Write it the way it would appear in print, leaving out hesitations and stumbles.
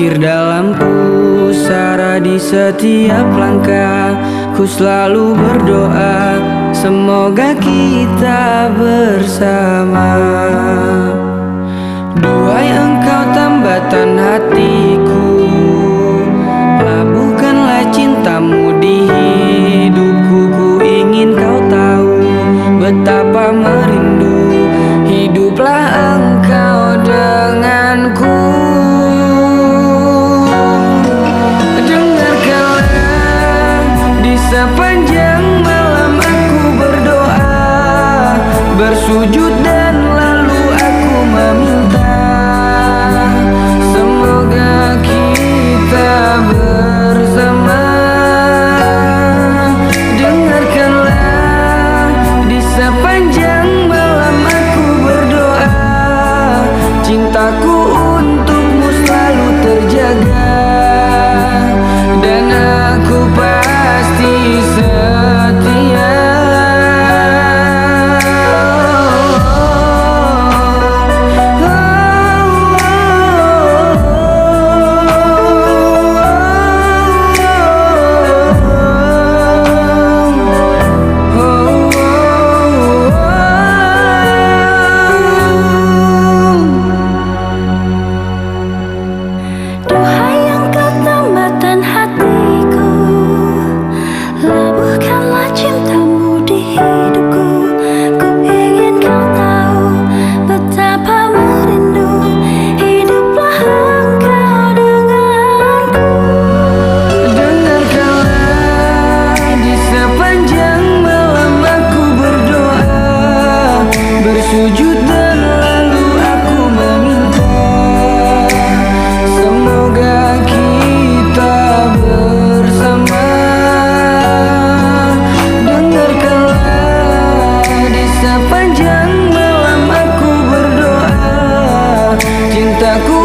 Zikir dalamku, sara di setiap langkah. Ku selalu berdoa, semoga kita bersama. Duhai Engkau tambatan hatiku, labuhkanlah cintamu di hidupku. Ku ingin kau tahu betapa merindu, hiduplah Engkau denganku. Sepanjang malam aku berdoa, bersujud dan lalu aku meminta, semoga kita bersama. Dengarkanlah, di sepanjang malam aku berdoa, cintaku untukmu selalu terjaga, dan aku pasti setia. Duhai Engkau tambatan hatiku, labuhkanlah cintamu di hidupku. Ku ingin kau tahu betapa merindu, hiduplah Engkau denganku. Dengarkanlah, di sepanjang malam aku berdoa, bersujud dan lalu aku meminta, semoga kita bersama. Dengarkanlah, di sepanjang malam aku berdoa, cintaku